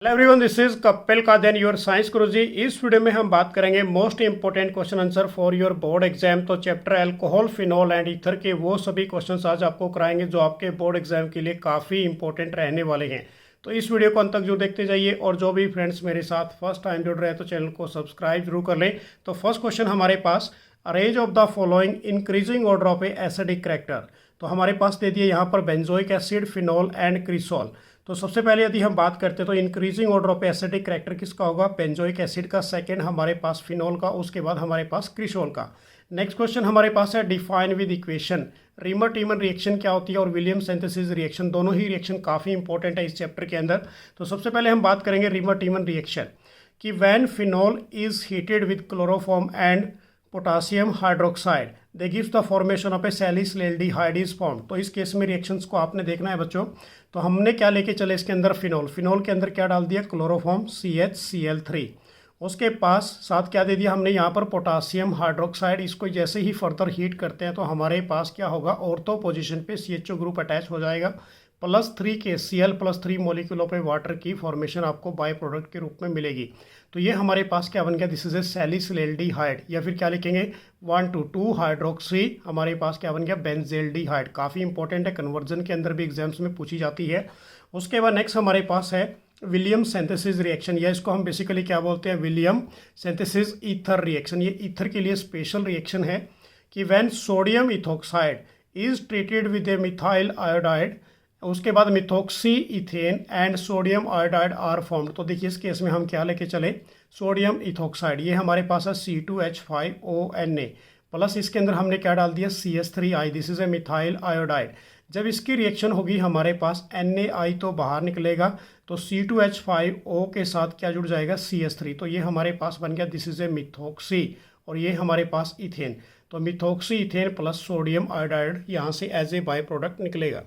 Hello everyone, this is Kapil Kadan your science guruji. इस video में हम बात करेंगे most important question answer for your board exam. तो chapter alcohol, phenol and ether के वो सभी क्वेश्चंस आज आपको कराएंगे जो आपके बोर्ड एग्जाम के लिए काफ़ी इंपॉर्टेंट रहने वाले हैं। तो इस वीडियो को अंत तक जो देखते जाइए, और जो भी फ्रेंड्स मेरे साथ फर्स्ट टाइम जुड़ रहे हैं तो चैनल को सब्सक्राइब जरूर कर लें। तो फर्स्ट क्वेश्चन हमारे पास, arrange of the following increasing order of a acidic character. तो हमारे पास दे दिए यहाँ पर benzoic acid, phenol and cresol. तो सबसे पहले यदि हम बात करते हैं तो increasing order of acidic character किसका होगा? बेंजोइक एसिड का। सेकंड हमारे पास फिनॉल का, उसके बाद हमारे पास क्रिसॉल का। नेक्स्ट क्वेश्चन हमारे पास है define with equation. Reamer Tiemann reaction क्या होती है और विलियम सिंथेसिस रिएक्शन, दोनों ही रिएक्शन काफ़ी इंपॉर्टेंट है इस चैप्टर के अंदर। तो सबसे पहले हम बात करेंगे रीमर टीमन रिएक्शन कि when phenol is heated with chloroform and potassium hydroxide they gives the formation of a salicylaldehyde is form. तो इस केस में रिएक्शंस को आपने देखना है बच्चों। तो हमने क्या लेके चले इसके अंदर? फिनॉल। फिनॉल के अंदर क्या डाल दिया? Chloroform CHCl3। उसके पास साथ क्या दे दिया हमने यहाँ पर? Potassium hydroxide. इसको जैसे ही फर्दर हीट करते हैं तो हमारे पास क्या होगा? ऑर्थो पोजीशन पे CHO ग्रुप अटैच हो जाएगा। +3 के Cl+3 मोलिक्यूलों पे वाटर की फॉर्मेशन आपको बाय प्रोडक्ट के रूप में मिलेगी। तो ये हमारे पास क्या बन गया? दिस इज ए सैलिसिलएल्डिहाइड, या फिर क्या लिखेंगे? 1,2 हाइड्रोक्सी हमारे पास क्या बन गया? बेंजेल्डिहाइड। काफ़ी इंपॉर्टेंट है, कन्वर्जन के अंदर भी एग्जाम्स में पूछी जाती है। उसके बाद नेक्स्ट हमारे पास है विलियम सिंथेसिस रिएक्शन, या इसको हम बेसिकली क्या बोलते हैं? William synthesis ether reaction. ये ईथर के लिए स्पेशल रिएक्शन है कि when sodium ethoxide is treated with a methyl iodide, उसके बाद methoxy ethane and sodium iodide are formed. तो देखिए इस केस में हम क्या लेके चले? Sodium ethoxide. ये हमारे पास है C2H5ONa प्लस इसके अंदर हमने क्या डाल दिया? CH3I। This is A methyl iodide. जब इसकी रिएक्शन होगी हमारे पास NaI तो बाहर निकलेगा, तो C2H5O के साथ क्या जुड़ जाएगा? CH3। तो ये हमारे पास बन गया दिस इज ए मिथोक्सी, और ये हमारे पास इथेन। तो methoxy ethane plus sodium iodide यहाँ से एज ए बाय प्रोडक्ट निकलेगा।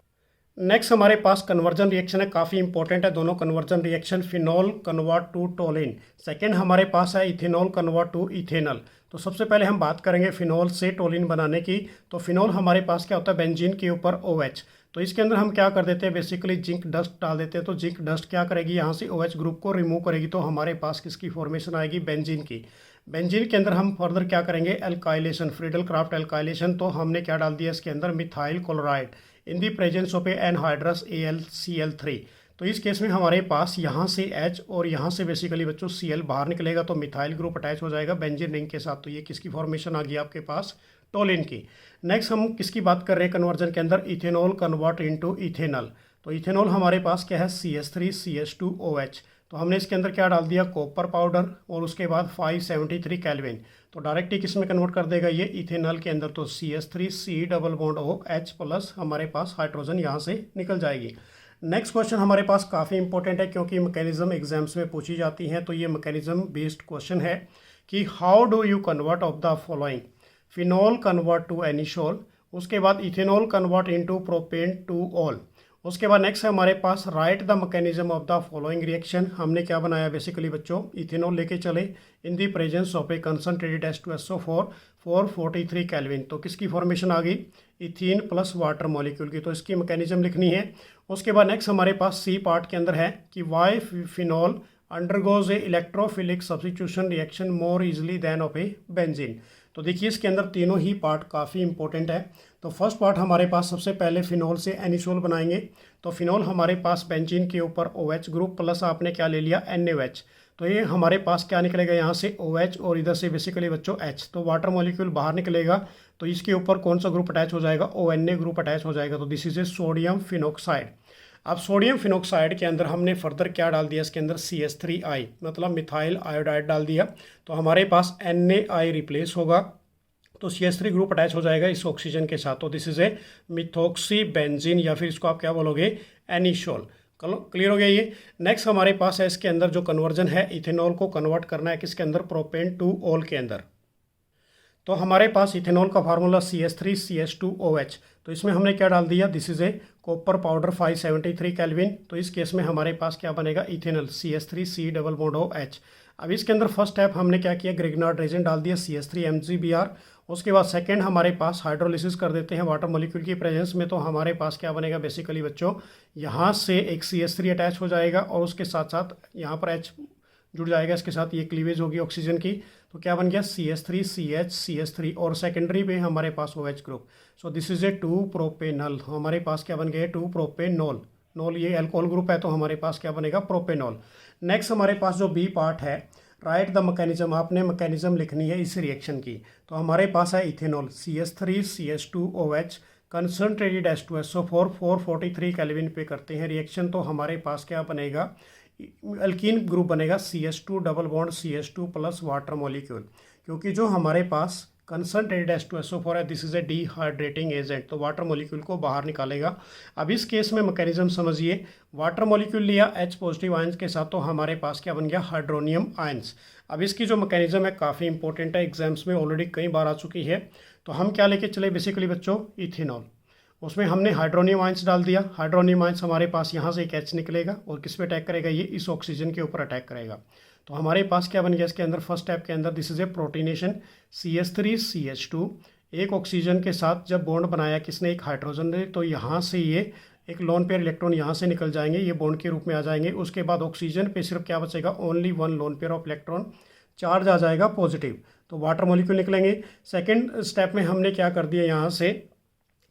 नेक्स्ट हमारे पास कन्वर्जन रिएक्शन है, काफ़ी इंपॉर्टेंट है दोनों conversion reaction. Phenol convert to toluene. Second हमारे पास है इथेनॉल कन्वर्ट टू इथेनल। तो सबसे पहले हम बात करेंगे फिनॉल से टोलिन बनाने की। तो फिनॉल हमारे पास क्या होता है? बेंजीन के ऊपर OH। तो इसके अंदर हम क्या कर देते हैं? बेसिकली जिंक डस्ट डाल देते हैं। तो जिंक डस्ट क्या करेगी? यहाँ से OH ग्रुप को रिमूव करेगी, तो हमारे पास किसकी फॉर्मेशन आएगी? बेंजीन की। बेंजीन के अंदर हम फर्दर क्या करेंगे? Alkylation, Friedel craft alkylation. तो हमने क्या डाल दिया इसके अंदर? Methyl chloride in the presence of A anhydrous AlCl3। तो इस केस में हमारे पास यहाँ से H और यहाँ से बेसिकली बच्चों Cl बाहर निकलेगा, तो मिथाइल ग्रुप अटैच हो जाएगा बेंजीन रिंग के साथ। तो ये किसकी फॉर्मेशन आ गई आपके पास? टोलिन की। नेक्स्ट हम किसकी बात कर रहे हैं कन्वर्जन के अंदर? Ethanol convert into ethanal. तो इथेनॉल हमारे पास क्या है? CH3CH2OH। तो हमने इसके अंदर क्या डाल दिया? कॉपर पाउडर, और उसके बाद 573 केल्विन। तो डायरेक्ट ही किस में कन्वर्ट कर देगा ये? इथेनॉल के अंदर। तो CH3C double bond OH plus हमारे पास हाइड्रोजन यहाँ से निकल जाएगी। नेक्स्ट क्वेश्चन हमारे पास काफ़ी इंपॉर्टेंट है क्योंकि मैकेनिज्म एग्जाम्स में पूछी जाती हैं। तो ये मैकेनिज्म बेस्ड क्वेश्चन है कि how do you convert of the following? Phenol convert to anisole, उसके बाद ethanol convert into propane two ol. उसके बाद नेक्स्ट है हमारे पास write the mechanism of the following reaction. हमने क्या बनाया बेसिकली बच्चों? इथेनॉल लेके चले in the presence of a concentrated H2SO4 443 kelvin. तो किसकी फॉर्मेशन आ गई? इथीन प्लस वाटर मॉलिक्यूल की। तो इसकी मैकेनिज्म लिखनी है। उसके बाद नेक्स्ट हमारे पास C पार्ट के अंदर है कि why phenol undergoes a electrophilic substitution reaction more easily than of a benzene. तो देखिए इसके अंदर तीनों ही पार्ट काफ़ी इंपॉर्टेंट है। तो फर्स्ट पार्ट हमारे पास सबसे पहले फिनॉल से एनिसोल बनाएंगे। तो फिनॉल हमारे पास बेंजीन के ऊपर OH ग्रुप प्लस आपने क्या ले लिया? NaOH। तो ये हमारे पास क्या निकलेगा? यहाँ से OH और इधर से बेसिकली बच्चों H। तो वाटर मॉलिक्यूल बाहर निकलेगा, तो इसके ऊपर कौन सा ग्रुप अटैच हो जाएगा? ONa ग्रुप अटैच हो जाएगा। तो this is A sodium phenoxide. अब सोडियम फिनोक्साइड के अंदर हमने फर्दर क्या डाल दिया? इसके अंदर CH3I मतलब मिथाइल आयोडाइड डाल दिया। तो हमारे पास NaI रिप्लेस होगा, तो CH3 ग्रुप अटैच हो जाएगा इस ऑक्सीजन के साथ। तो this is A methoxy benzene, या फिर इसको आप क्या बोलोगे? एनिशोल। क्लियर हो गया ये। नेक्स्ट हमारे पास है इसके अंदर जो कन्वर्जन है, इथेनॉल को कन्वर्ट करना है किसके अंदर? प्रोपेन टू ऑल के अंदर। तो हमारे पास इथेनॉल का फार्मूला CH3CH2OH। तो इसमें हमने क्या डाल दिया? This is A copper powder 573 kelvin. तो इस केस में हमारे पास क्या बनेगा? Ethanol CH3C double bond OH। अब इसके अंदर फर्स्ट स्टेप हमने क्या किया? ग्रिग्नार्ड रेजेंट डाल दिया CH3MgBr। उसके बाद सेकंड हमारे पास हाइड्रोलिसिस कर देते हैं वाटर मॉलिक्यूल की प्रेजेंस में, तो हमारे पास क्या बनेगा बेसिकली बच्चों, यहाँ से एक CH3 अटैच हो जाएगा और उसके साथ साथ यहाँ पर H जुड़ जाएगा, इसके साथ ये क्लीवेज होगी ऑक्सीजन की, तो क्या बन गया CH3 CH CH3 और सेकेंडरी पे हमारे पास OH group. So this is A 2 propanol, हमारे पास क्या बन गया 2 प्रोपेनॉल। नॉल ये अल्कोहल ग्रुप है तो हमारे पास क्या बनेगा प्रोपेनॉल। नेक्स्ट हमारे पास जो बी पार्ट है, राइट द मैकेनिज्म, आपने मैकेनिज्म लिखनी है इस रिएक्शन की। तो हमारे पास है ethanol CH3 CH2 OH concentrated H2SO4 443 kelvin पे करते हैं रिएक्शन, तो हमारे पास क्या बनेगा अल्कीन ग्रुप बनेगा CH2 double bond CH2 plus water molecule, क्योंकि जो हमारे पास कंसनट्रेटेड H2SO4 है this is A dehydrating agent, तो वाटर मॉलिक्यूल को बाहर निकालेगा। अब इस केस में मैकेनिज्म समझिए, वाटर मॉलिक्यूल लिया H पॉजिटिव आयंस के साथ, तो हमारे पास क्या बन गया हाइड्रोनियम आयंस। अब इसकी जो मैकेनिज्म है काफ़ी इंपॉर्टेंट है, एग्जाम्स में ऑलरेडी कई बार आ चुकी है। तो हम क्या लेके चले बेसिकली बच्चों इथेनॉल, उसमें हमने हाइड्रोनियम आयंस डाल दिया, हाइड्रोनियम आयंस हमारे पास यहाँ से एक H निकलेगा और किस पे अटैक करेगा, ये इस ऑक्सीजन के ऊपर अटैक करेगा। तो हमारे पास क्या बन गया इसके अंदर फर्स्ट स्टेप के अंदर, this is A प्रोटीनेशन CH3 CH2, एक ऑक्सीजन के साथ जब बॉन्ड बनाया किसने एक हाइड्रोजन ने, तो यहाँ से ये एक लोन पेयर इलेक्ट्रॉन यहाँ से निकल जाएंगे, ये बॉन्ड के रूप में आ जाएंगे। उसके बाद ऑक्सीजन पे सिर्फ क्या बचेगा only 1 lone pair of electron, charge आ जाएगा पॉजिटिव, तो वाटर मॉलिक्यूल निकलेंगे। सेकेंड स्टेप में हमने क्या कर दिया यहाँ से,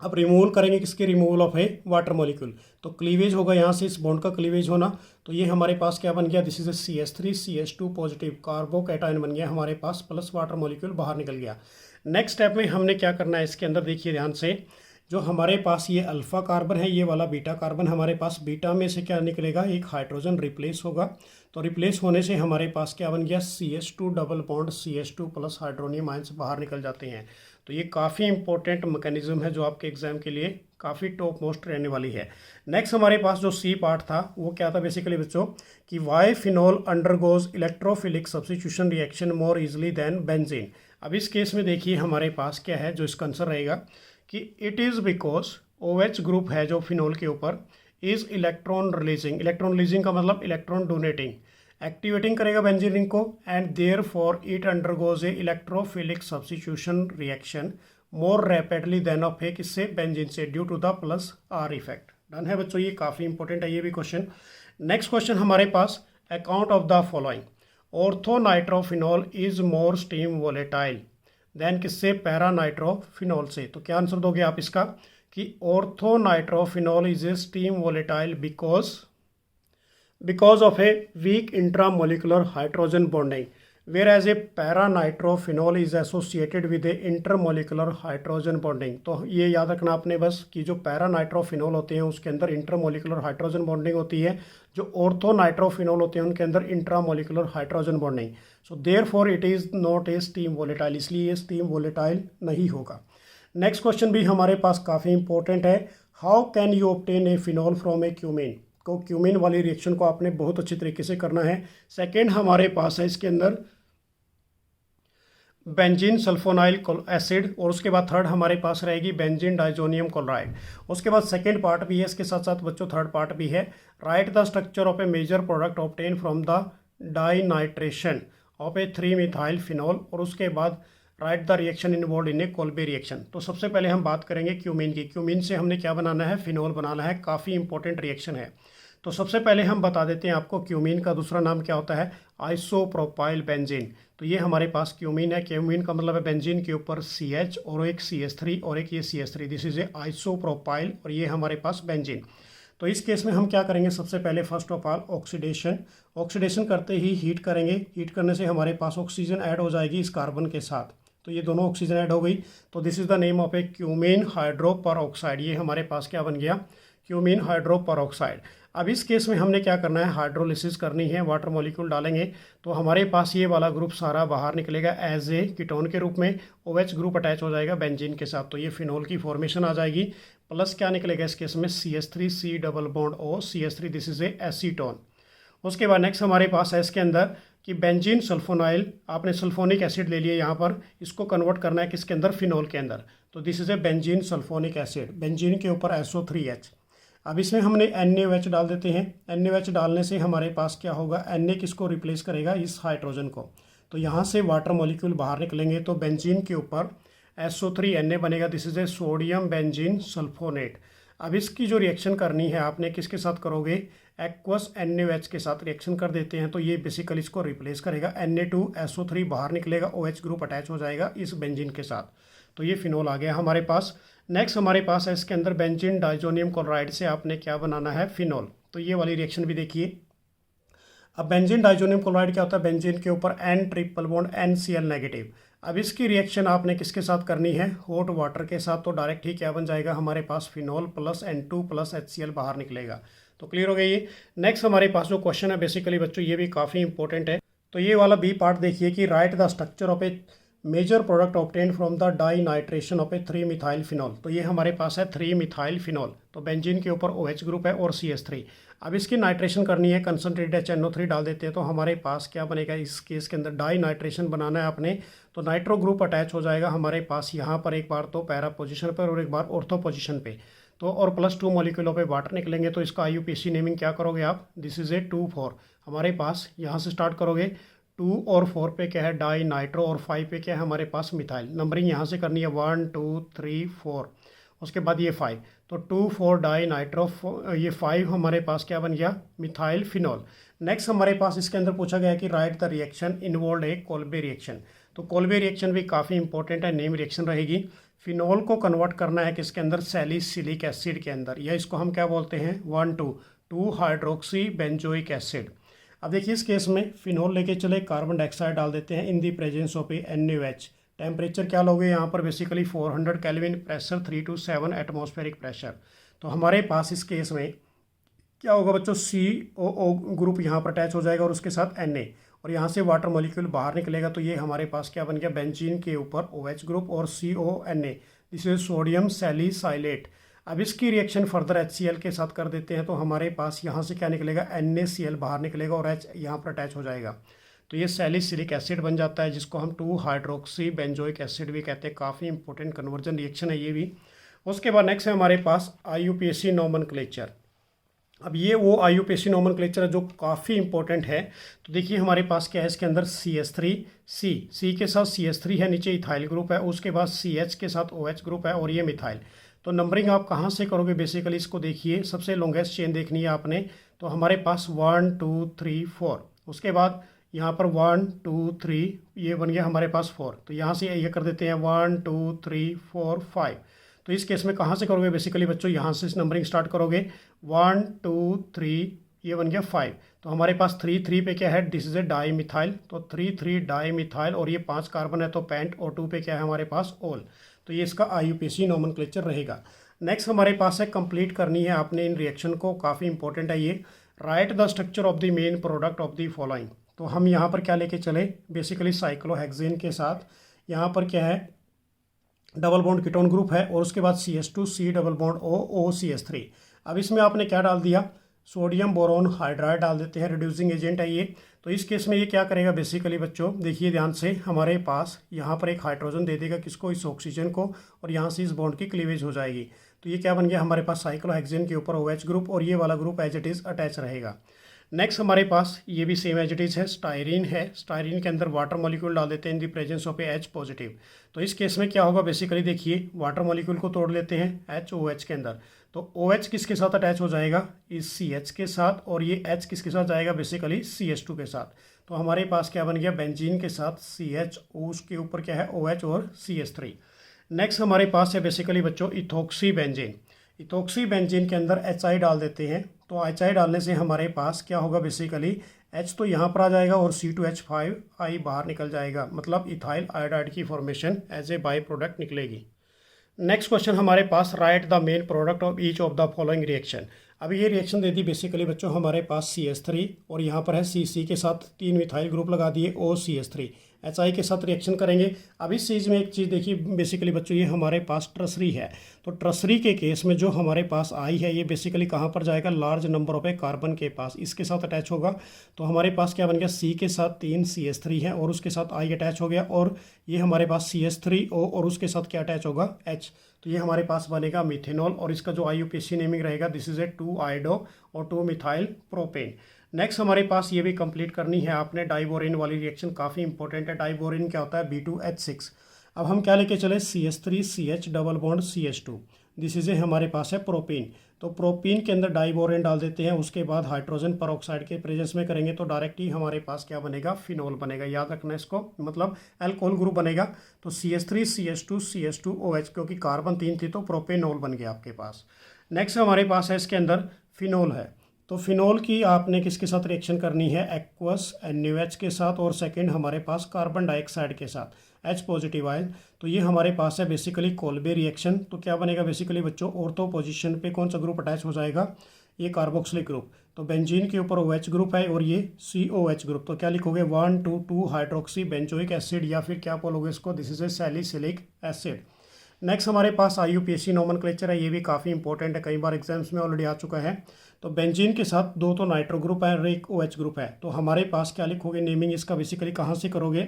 अब रिमूवल करेंगे किसके, removal of A water molecule, तो क्लीवेज होगा यहाँ से इस बॉन्ड का क्लीवेज होना, तो ये हमारे पास क्या बन गया this is A CH3 CH2 positive carbocation बन गया हमारे पास, प्लस वाटर मॉलिक्यूल बाहर निकल गया। नेक्स्ट स्टेप में हमने क्या करना है इसके अंदर, देखिए ध्यान से, जो हमारे पास ये अल्फा कार्बन है, ये वाला बीटा कार्बन हमारे पास, बीटा में से क्या निकलेगा एक हाइड्रोजन रिप्लेस होगा, तो रिप्लेस होने से हमारे पास क्या बन गया CH2 double bond CH2 plus hydronium ions बाहर निकल जाते हैं। तो ये काफ़ी इंपॉर्टेंट मैकेनिज्म है जो आपके एग्जाम के लिए काफ़ी टॉप मोस्ट रहने वाली है। नेक्स्ट हमारे पास जो सी पार्ट था वो क्या था बेसिकली बच्चों, कि why phenol undergoes electrophilic substitution reaction more easily than benzene. अब इस केस में देखिए हमारे पास क्या है जो इसका आंसर रहेगा कि it is because OH group है जो फिनॉल के ऊपर इज इलेक्ट्रॉन रिलीजिंग का मतलब इलेक्ट्रॉन डोनेटिंग, एक्टिवेटिंग करेगा बेंजीन रिंग को, and therefore it undergoes a electrophilic substitution reaction more rapidly than of a किससे बेंजीन से, due to the plus R effect. Done है बच्चों, ये काफ़ी इंपॉर्टेंट है ये भी क्वेश्चन। नेक्स्ट क्वेश्चन हमारे पास, account of the following, orthonitrophenol is more steam volatile than किससे, पैरानाइट्रोफिनॉल से। तो क्या आंसर दोगे आप इसका कि orthonitrophenol is a steam volatile because of a weak intramolecular hydrogen bonding, whereas a paranitrophenol is associated with a intermolecular hydrogen bonding. तो ये याद रखना आपने बस कि जो पैरानाइट्रोफिनॉल होते हैं उसके अंदर इंटरमोलिकुलर हाइड्रोजन बॉन्डिंग होती है, जो ऑर्थोनाइट्रोफिनॉल होते हैं उनके अंदर intramolecular hydrogen bonding. So therefore it is not a steam volatile, इसलिए ये स्टीम वोलेटाइल नहीं होगा। नेक्स्ट क्वेश्चन भी हमारे पास काफ़ी इंपॉर्टेंट है, how can you obtain a phenol from A cumin. को क्यूमिन वाली रिएक्शन को आपने बहुत अच्छी तरीके से करना है। सेकेंड हमारे पास है इसके अंदर बेंजीन सल्फोनाइल एसिड, और उसके बाद थर्ड हमारे पास रहेगी बेंजीन डाइजोनियम क्लोराइड। उसके बाद सेकेंड पार्ट भी है, इसके साथ साथ बच्चों थर्ड पार्ट भी है, write the structure of a major product obtain from the dinitration of a 3 methyl phenol, और उसके बाद write the reaction involve in a Kolbe reaction. तो सबसे पहले हम बात करेंगे क्यूमिन की, क्यूमिन से हमने क्या बनाना है, फिनॉल बनाना है, काफ़ी इंपॉर्टेंट रिएक्शन है। तो सबसे पहले हम बता देते हैं आपको क्यूमिन का दूसरा नाम क्या होता है, आइसोप्रोपाइल बेंजीन। तो ये हमारे पास क्यूमिन है, क्यूमिन का मतलब है बेंजीन के ऊपर CH और एक CH3 और एक ये CH3, this is A isopropyl, और ये हमारे पास बेंजीन। तो इस केस में हम क्या करेंगे, सबसे पहले फर्स्ट ऑफ ऑल ऑक्सीडेशन करते ही हीट करेंगे, हीट करने से हमारे पास ऑक्सीजन ऐड हो जाएगी इस कार्बन के साथ, तो ये दोनों ऑक्सीजन ऐड हो गई, तो this is the name of a cumene hydroperoxide. ये हमारे पास क्या बन गया, क्यूमीन हाइड्रोपरऑक्साइड। अब इस केस में हमने क्या करना है, हाइड्रोलिसिस करनी है, वाटर मॉलिक्यूल डालेंगे, तो हमारे पास ये वाला ग्रुप सारा बाहर निकलेगा एज ए कीटोन के रूप में, OH ग्रुप अटैच हो जाएगा बेंजीन के साथ, तो ये फिनॉल की फॉर्मेशन आ जाएगी, प्लस क्या निकलेगा इस केस में CH3 C double bond O CH3, this is A acetone. उसके बाद नेक्स्ट हमारे पास है इसके अंदर कि बेंजीन सल्फोनाइल, आपने सल्फोनिक एसिड ले लिया यहाँ पर, इसको कन्वर्ट करना है किसके अंदर, फिनॉल के अंदर, तो this is A benzene sulphonic acid, benzene के ऊपर SO3H। अब इसमें हमने NaOH डाल देते हैं, NaOH डालने से हमारे पास क्या होगा, Na किसको रिप्लेस करेगा, इस हाइड्रोजन को, तो यहाँ से वाटर मॉलिक्यूल बाहर निकलेंगे, तो बेंजीन के ऊपर SO3Na बनेगा, this is A sodium benzene sulphonate. अब इसकी जो रिएक्शन करनी है आपने किसके साथ करोगे, एक्वस NaOH के साथ रिएक्शन कर देते हैं, तो ये बेसिकली इसको रिप्लेस करेगा, Na2SO3 बाहर निकलेगा, OH ग्रुप अटैच हो जाएगा इस बेंजीन के साथ, तो ये फिनोल आ गया हमारे पास। नेक्स्ट हमारे पास है इसके अंदर बेंजीन डाइजोनियम क्लोराइड से आपने क्या बनाना है, फिनोल। तो ये वाली रिएक्शन भी देखिए। अब बेंजीन डाइजोनियम क्लोराइड क्या होता है, बेंजीन के ऊपर N triple bond NCl negative. अब इसकी रिएक्शन आपने किसके साथ करनी है, हॉट वाटर के साथ, तो डायरेक्ट ही क्या बन जाएगा हमारे पास, phenol plus N2 plus HCl बाहर निकलेगा। तो क्लियर हो गया ये। नेक्स्ट हमारे पास जो क्वेश्चन है बेसिकली बच्चों ये भी काफ़ी इंपॉर्टेंट है। तो ये वाला बी पार्ट देखिए कि write the structure of a major product obtain from the dinitration of a 3 methyl phenol. तो ये हमारे पास है 3 मिथाइल फिनोल, तो बेंजीन के ऊपर OH ग्रुप है और CH3। अब इसकी नाइट्रेशन करनी है, कंसनट्रेटेड HNO3 डाल देते हैं, तो हमारे पास क्या बनेगा, इस केस के अंदर डाई नाइट्रेशन बनाना है आपने, तो नाइट्रो ग्रुप अटैच हो जाएगा हमारे पास यहाँ पर एक बार तो पैरा पोजिशन पर और एक बार ऑर्थो पोजिशन पे, तो और +2 मॉलिक्यूलों पे वाटर निकलेंगे। तो इसका IUPAC नेमिंग क्या करोगे आप, दिस इज ए 2,4। हमारे पास यहाँ से स्टार्ट करोगे, 2 और 4 पे क्या है डाई नाइट्रो और 5 पे क्या है हमारे पास मिथाइल। नंबरिंग यहाँ से करनी है 1 2 3 4, उसके बाद ये 5, तो 2 4 डाई नाइट्रो, ये 5 हमारे पास क्या बन गया, मिथाइल फिनोल। नेक्स्ट हमारे पास इसके अंदर पूछा गया कि write the reaction involve A Kolbe reaction. तो कोल्बे रिएक्शन भी काफ़ी इंपॉर्टेंट है, नेम रिएक्शन रहेगी। फिनोल को कन्वर्ट करना है किसके अंदर, सैलिसिलिक एसिड के अंदर, या इसको हम क्या बोलते हैं 1,2 हाइड्रोक्सी बेंजोइक एसिड। अब देखिए इस केस में फिनोल लेके चले, कार्बन डाइऑक्साइड डाल देते हैं in the presence of a NaOH। Temperature क्या लोगे यहाँ पर basically 400 kelvin, pressure 3 to 7 atmospheric pressure. तो हमारे पास इस केस में क्या होगा बच्चों, COO ग्रुप यहाँ पर अटैच हो जाएगा और उसके साथ Na, और यहाँ से वाटर मॉलिक्यूल बाहर निकलेगा, तो ये हमारे पास क्या बन गया, बेंजीन के ऊपर OH ग्रुप और CONa, this is sodium salicylate. अब इसकी रिएक्शन फर्दर HCl के साथ कर देते हैं, तो हमारे पास यहाँ से क्या निकलेगा, NaCl बाहर निकलेगा और H यहाँ पर अटैच हो जाएगा, तो ये सैलिसिलिक एसिड बन जाता है, जिसको हम 2 हाइड्रोक्सी बेंजोइक एसिड भी कहते हैं। काफ़ी इंपॉर्टेंट कन्वर्जन रिएक्शन है ये भी। उसके बाद नेक्स्ट है हमारे पास IUPAC नोमेनक्लेचर। अब ये वो IUPAC नोमेनक्लेचर है जो काफ़ी इंपॉर्टेंट है। तो देखिए हमारे पास क्या है इसके अंदर, C के साथ CH3 है, नीचे इथाइल ग्रुप है, उसके बाद CH के साथ OH ग्रुप है और ये मिथाइल। तो नंबरिंग आप कहाँ से करोगे बेसिकली, इसको देखिए सबसे लॉन्गेस्ट चेन देखनी है आपने, तो हमारे पास 1 2 3 4, उसके बाद यहाँ पर 1 2 3, ये बन गया हमारे पास 4, तो यहाँ से ये कर देते हैं 1 2 3 4 5। तो इस केस में कहाँ से करोगे बेसिकली बच्चों, यहाँ से नंबरिंग स्टार्ट करोगे 1 2 3, ये बन गया 5, तो हमारे पास 3 पे क्या है, this is A di methyl, तो 3 डाई मिथाइल, और ये 5 कार्बन है तो पेंट, और 2 पे क्या है हमारे पास ओल। तो ये इसका IUPAC नोमेनक्लेचर रहेगा। नेक्स्ट हमारे पास है, कंप्लीट करनी है आपने इन रिएक्शन को, काफ़ी इंपॉर्टेंट है ये। Right the structure of the main product of the following. तो हम यहाँ पर क्या लेके चले, बेसिकली साइक्लोहेक्सेन के साथ, यहाँ पर क्या है डबल बॉन्ड कीटोन ग्रुप है, और उसके बाद CH2 C double bond OCH3। अब इसमें आपने क्या डाल दिया, सोडियम बोरोन हाइड्राइड डाल देते हैं, रिड्यूसिंग एजेंट है ये। तो इस केस में ये क्या करेगा बेसिकली बच्चों, देखिए ध्यान से, हमारे पास यहाँ पर एक हाइड्रोजन दे देगा किसको, इस ऑक्सीजन को, और यहाँ से इस बॉन्ड की क्लीवेज हो जाएगी। तो ये क्या बन गया हमारे पास, साइक्लोहेक्सेन के ऊपर OH ग्रुप, और ये वाला group as it is attach रहेगा। नेक्स्ट हमारे पास ये भी सेम एज इट इज़ है, स्टायरीन है, स्टायरीन के अंदर वाटर मॉलिक्यूल डाल देते हैं in the presence of H positive. तो इस केस में क्या होगा बेसिकली, देखिए वाटर मॉलिक्यूल को तोड़ लेते हैं HOH के अंदर, तो OH किसके साथ अटैच हो जाएगा, इस CH के साथ, और ये H किसके साथ जाएगा बेसिकली CH2 के साथ। तो हमारे पास क्या बन गया, बेंजीन के साथ CH, उसके ऊपर क्या है OH और CH3। नेक्स्ट हमारे पास है बेसिकली बच्चों इथोक्सी बेंजीन। इथोक्सी बेंजीन के अंदर HI डाल देते हैं, तो HI डालने से हमारे पास क्या होगा बेसिकली, H तो यहाँ पर आ जाएगा और C2H5I बाहर निकल जाएगा, मतलब इथाइल आयोडाइड की formation as a by product निकलेगी। नेक्स्ट क्वेश्चन हमारे पास, write the main product of each of the following reaction. अब ये रिएक्शन दे दी बेसिकली बच्चों हमारे पास CH3, और यहाँ पर है C के साथ 3 मिथाइल ग्रुप लगा दिए OCH3, HI के साथ रिएक्शन करेंगे। अब इस चीज़ में एक चीज़ देखिए बेसिकली बच्चों, ये हमारे पास ट्रसरी है, तो ट्रसरी के केस में जो हमारे पास आई है ये बेसिकली कहाँ पर जाएगा, large number of A carbon के पास, इसके साथ अटैच होगा। तो हमारे पास क्या बन गया, C के साथ 3 CH3 है और उसके साथ I अटैच हो गया, और ये हमारे पास CH3O और उसके साथ क्या अटैच होगा, H। तो ये हमारे पास बनेगा मिथेनॉल, और इसका जो IUPAC नेमिंग रहेगा, दिस इज ए 2 आयोडो और 2 मिथाइल प्रोपेन। नेक्स्ट हमारे पास ये भी कंप्लीट करनी है आपने, डाइबोरिन वाली रिएक्शन काफ़ी इंपॉर्टेंट है। डाइबोरिन क्या होता है, B2H6। अब हम क्या लेके चले, CH3CH double bond CH2, this is ए हमारे पास है प्रोपीन। तो प्रोपीन के अंदर डाइबोरेन डाल देते हैं, उसके बाद हाइड्रोजन परऑक्साइड के प्रेजेंस में करेंगे तो डायरेक्ट ही हमारे पास क्या बनेगा, फिनोल बनेगा। याद रखना इसको, मतलब अल्कोहल ग्रुप बनेगा। तो CH3CH2CH2OH, क्योंकि कार्बन 3 थी तो प्रोपेनॉल बन गया आपके पास। नेक्स्ट हमारे पास है इसके अंदर फिनोल है। तो फिनोल की आपने किसके साथ रिएक्शन करनी है, एक्वस NaOH के साथ, और सेकंड हमारे पास कार्बन डाइऑक्साइड के साथ H पॉजिटिव आयन। तो ये हमारे पास है बेसिकली कोल्बे रिएक्शन। तो क्या बनेगा बेसिकली बच्चों, ऑर्थो पोजीशन पे कौन सा ग्रुप अटैच हो जाएगा, ये कार्बोक्सिलिक ग्रुप। तो बेंजीन के ऊपर OH ग्रुप है और ये COH ग्रुप। तो क्या लिखोगे, 1,2,2 हाइड्रोक्सी बेंजोइक एसिड, या फिर क्या बोलोगे इसको, this is A salicylic acid. Next हमारे पास IUPAC नोमेनक्लेचर है, ये भी काफ़ी इंपॉर्टेंट है, कई बार एग्जाम्स में ऑलरेडी आ चुका है। तो बेंजीन के साथ 2 तो नाइट्रो ग्रुप है और एक OH ग्रुप है। तो हमारे पास क्या लिखोगे, नेमिंग इसका बेसिकली कहाँ से करोगे,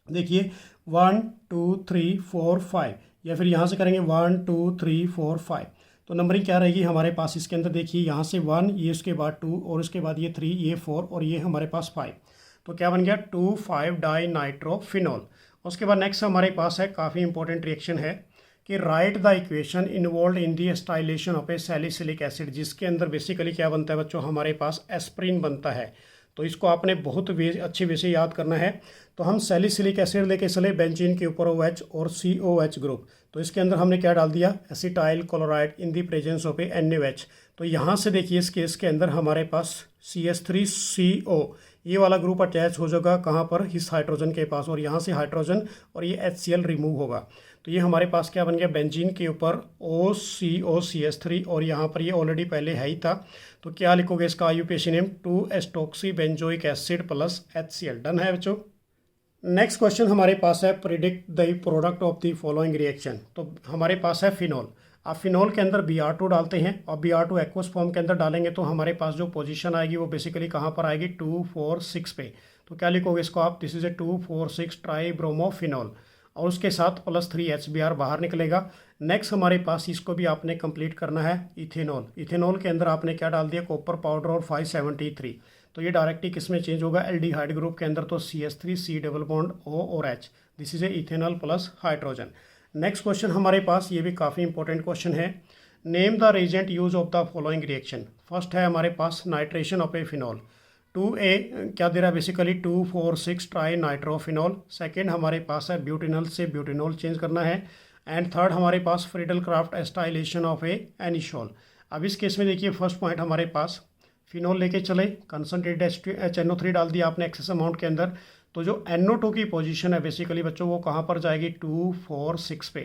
देखिए 1 2 3 4 5, या फिर यहाँ से करेंगे 1 2 3 4 5। तो नंबरिंग क्या रहेगी हमारे पास इसके अंदर, देखिए यहाँ से 1, ये उसके बाद 2, और उसके बाद ये 3, ये 4, और ये हमारे पास 5। तो क्या बन गया, 2,5 डाई नाइट्रोफिनॉल। उसके बाद नेक्स्ट हमारे पास है, काफ़ी इंपॉर्टेंट रिएक्शन है कि write the equation involve in the acetylation of a salicylic acid, जिसके अंदर बेसिकली क्या बनता है बच्चों, हमारे पास एस्प्रिन बनता है। तो इसको आपने बहुत अच्छी वे से याद करना है। तो हम सैलिसिलिक एसिड लेके चले, बेंजीन के ऊपर OH और COH ग्रुप। तो इसके अंदर हमने क्या डाल दिया, acetyl chloride in the presence of a NaOH। तो यहाँ से देखिए इस केस के अंदर हमारे पास CH3CO ये वाला ग्रुप अटैच हो जाएगा कहाँ पर, इस हाइड्रोजन के पास, और यहाँ से हाइड्रोजन और ये HCl रिमूव होगा। तो ये हमारे पास क्या बन गया, बेंजीन के ऊपर OCOCH3, और यहाँ पर ये ऑलरेडी पहले है ही था। तो क्या लिखोगे इसका IUPAC name, two acetoxy benzoic acid plus HCl। Done है बच्चों। नेक्स्ट क्वेश्चन हमारे पास है, predict the product of the following reaction. तो हमारे पास है फिनॉल। अब फिनॉल के अंदर Br2 डालते हैं, और Br2 एक्वस फॉर्म के अंदर डालेंगे तो हमारे पास जो पोजीशन आएगी वो बेसिकली कहाँ पर आएगी, 2,4,6 पे। तो क्या लिखोगे इसको आप, this is A 2,4,6 try bromophenol, और उसके साथ +3 HBr बाहर निकलेगा। नेक्स्ट हमारे पास इसको भी आपने कंप्लीट करना है, इथेनॉल। इथेनॉल के अंदर आपने क्या डाल दिया, कॉपर पाउडर और 573। तो ये डायरेक्टली किस में चेंज होगा, एल्डिहाइड ग्रुप के अंदर। तो CH3C डबल बॉन्ड O और H, this is a ethanol plus hydrogen. Next question हमारे पास, ये भी काफ़ी इंपॉर्टेंट क्वेश्चन है, name the reagent use of the following reaction. First है हमारे पास nitration of a phenol, 2A क्या दे रहा है बेसिकली, 2,4,6 ट्राई नाइट्रोफिनॉल। सेकेंड हमारे पास है ब्यूटेनॉल से ब्यूटेनॉल चेंज करना है। एंड थर्ड हमारे पास फ्रीडल क्राफ्ट एस्टाइलेशन ऑफ ए एनिशॉल। अब इस केस में देखिए फर्स्ट पॉइंट हमारे पास, फिनॉल लेके चले, कंसनट्रेटेड HNO3 डाल दिया आपने एक्सेस अमाउंट के अंदर। तो जो NO2 की पोजीशन है बेसिकली बच्चों वो कहाँ पर जाएगी, 2,4,6 पे,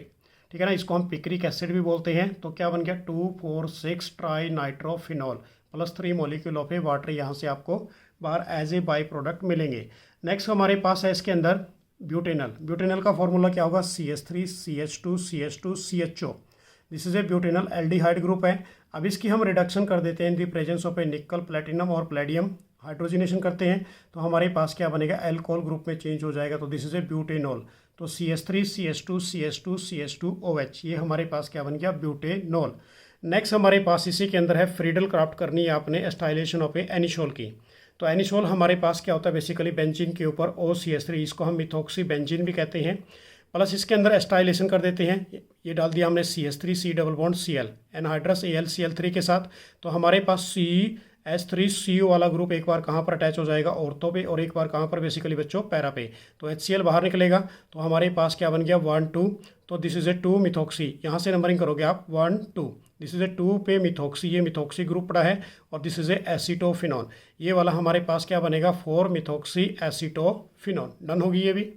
ठीक है ना। इसको हम पिक्रिक एसिड भी बोलते हैं। तो क्या बन गया, 2,4,6 try nitrophenol +3 molecule of A water, यहाँ से आपको बाहर एज ए बाई प्रोडक्ट मिलेंगे। नेक्स्ट हमारे पास है इसके अंदर ब्यूटेनॉल। ब्यूटेनॉल का फॉर्मूला क्या होगा, CH3CH2CH2CHO, this is A butanol aldehyde group है। अब इसकी हम रिडक्शन कर देते हैं इन दी प्रेजेंस ऑफ ए निकल, प्लेटिनम और प्लेडियम, हाइड्रोजिनेशन करते हैं तो हमारे पास क्या बनेगा, एल्कोहल ग्रुप में चेंज हो जाएगा। तो दिस इज ए ब्यूटेनॉल। तो CH3CH2CH2OH ये हमारे पास क्या बन गया, ब्यूटेनॉल। नेक्स्ट हमारे पास इसी के अंदर है, फ्रीडल क्राफ्ट करनी है आपने एस्टाइलेशन ऑफ ए एनिशोल की। तो एनिशोल हमारे पास क्या होता है बेसिकली, बेंजीन के ऊपर OCH3, इसको हम मिथॉक्सी बेंजीन भी कहते हैं, प्लस इसके अंदर एस्टाइलेशन कर देते हैं। ये डाल दिया हमने CH3C double bond Cl, anhydrous AlCl3 के साथ। तो हमारे पास CH3CO वाला ग्रुप एक बार कहाँ पर अटैच हो जाएगा, ऑर्थो पे, और एक बार कहाँ पर बेसिकली बच्चों, पैरा पे। तो HCl बाहर निकलेगा। तो हमारे पास क्या बन गया, 1 2। तो दिस इज ए 2 मिथॉक्सी, यहाँ से नंबरिंग करोगे आप 1 2, दिस इज ए 2 पे मिथॉक्सी, ये मिथॉक्सी ग्रुप पड़ा है, और दिस इज ए एसीटोफिनॉन, ये वाला हमारे पास क्या बनेगा, 4 मिथॉक्सी एसीटोफिनॉन। डन होगी ये भी।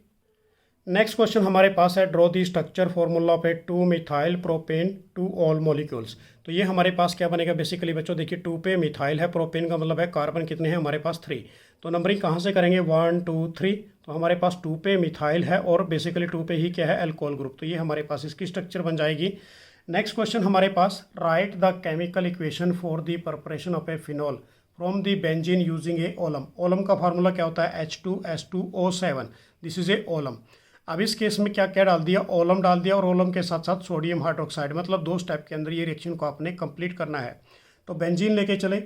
नेक्स्ट क्वेश्चन हमारे पास है, draw the structure formula of A 2 methyl propane 2 all molecules. तो ये हमारे पास क्या बनेगा बेसिकली बच्चों, देखिए 2 पे मिथाइल है, प्रोपेन का मतलब है कार्बन कितने हैं हमारे पास 3। तो नंबरिंग कहाँ से करेंगे, 1 2 3। तो हमारे पास 2 पे मिथाइल है और बेसिकली 2 पे ही क्या है, अल्कोहल ग्रुप। तो ये हमारे पास इसकी स्ट्रक्चर बन जाएगी। नेक्स्ट क्वेश्चन हमारे पास, write the chemical equation for the preparation of a phenol from the benzene using a oleum. Oleum का फार्मूला क्या होता है, H2S2O7, this is A Olam. अब इस केस में क्या क्या डाल दिया, ओलम डाल दिया, और ओलम के साथ साथ सोडियम हाइड्रोक्साइड, मतलब 2 स्टेप के अंदर ये रिएक्शन को आपने कंप्लीट करना है। तो बेंजीन लेके चले,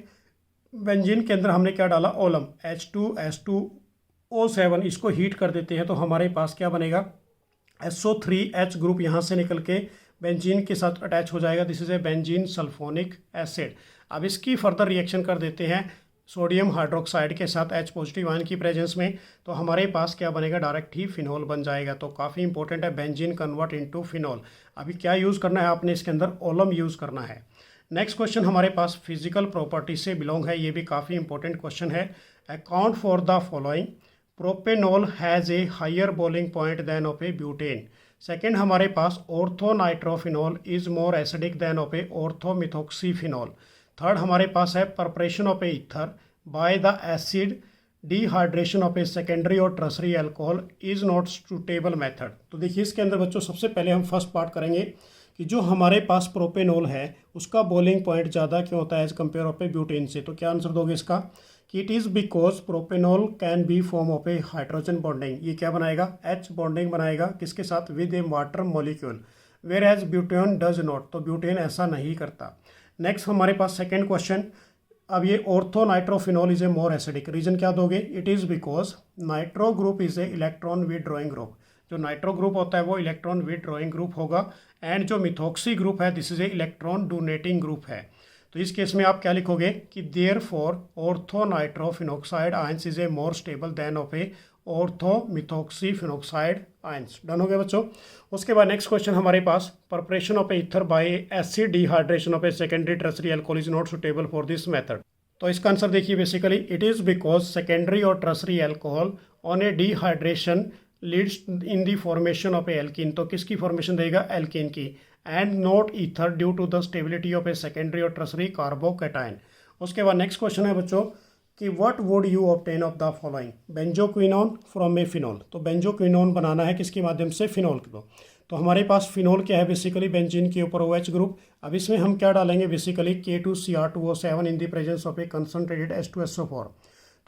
बेंजीन के अंदर हमने क्या डाला, ओलम H2S2O7, इसको हीट कर देते हैं तो हमारे पास क्या बनेगा, SO3H ग्रुप यहाँ से निकल के बेंजीन के साथ अटैच हो जाएगा। This is a benzene sulphonic acid. अब इसकी फर्दर रिएक्शन कर देते हैं सोडियम हाइड्रोक्साइड के साथ H पॉजिटिव आयन की प्रेजेंस में, तो हमारे पास क्या बनेगा, डायरेक्ट ही फिनॉल बन जाएगा। तो काफ़ी इंपॉर्टेंट है, बेंजीन कन्वर्ट इनटू फिनॉल। अभी क्या यूज़ करना है आपने, इसके अंदर ओलम यूज़ करना है। नेक्स्ट क्वेश्चन हमारे पास फिजिकल प्रॉपर्टी से बिलोंग है, ये भी काफ़ी इंपॉर्टेंट क्वेश्चन है। Account for the following, propanol has a higher boiling point than of a butane. Second हमारे पास orthonitrophenol is more acidic than of a orthomethoxyphenol. Third हमारे पास है preparation of a ether by the acid dehydration of a secondary और tertiary alcohol is not suitable method. तो देखिए इसके अंदर बच्चों सबसे पहले हम फर्स्ट पार्ट करेंगे कि जो हमारे पास प्रोपेनॉल है उसका बॉइलिंग पॉइंट ज़्यादा क्यों होता है as compare of a butane से। तो क्या आंसर दोगे इसका कि it is because propanol can be form of a hydrogen bonding. ये क्या बनाएगा, H बॉन्डिंग बनाएगा, किसके साथ, with a water molecule, whereas butane does not. तो ब्यूटेन ऐसा नहीं करता। नेक्स्ट हमारे पास सेकेंड क्वेश्चन, अब ये orthonitrophenol is a more acidic, reason क्या दोगे, it is because nitro group is a electron withdrawing group. जो नाइट्रो ग्रुप होता है वो इलेक्ट्रॉन विड्रॉइंग ग्रुप होगा, एंड जो मिथॉक्सी ग्रुप है this is a electron donating group है। तो इस केस में आप क्या लिखोगे कि therefore orthonitrophenoxide ions is a more stable than of a orthomethoxyphenoxide ions. Done हो गया बच्चों। उसके बाद नेक्स्ट क्वेश्चन हमारे पास, preparation of a ether by acid dehydration of a secondary tertiary alcohol is not suitable for this method. तो इसका answer देखिए, basically it is because secondary और tertiary alcohol on a dehydration leads in the formation of a alkene. तो किसकी formation देगा, alkene की, and not ether due to the stability of a secondary और tertiary carbocation. उसके बाद next question है बच्चों कि what would you obtain of the following, benzoquinone from A phenol. तो बेंजोक्विनोन बनाना है किसके माध्यम से, फिनॉल को। तो हमारे पास फिनॉल क्या है, बेसिकली बेंजीन के ऊपर OH ग्रुप। अब इसमें हम क्या डालेंगे, basically K2Cr2O7 in the presence of a concentrated H2SO4।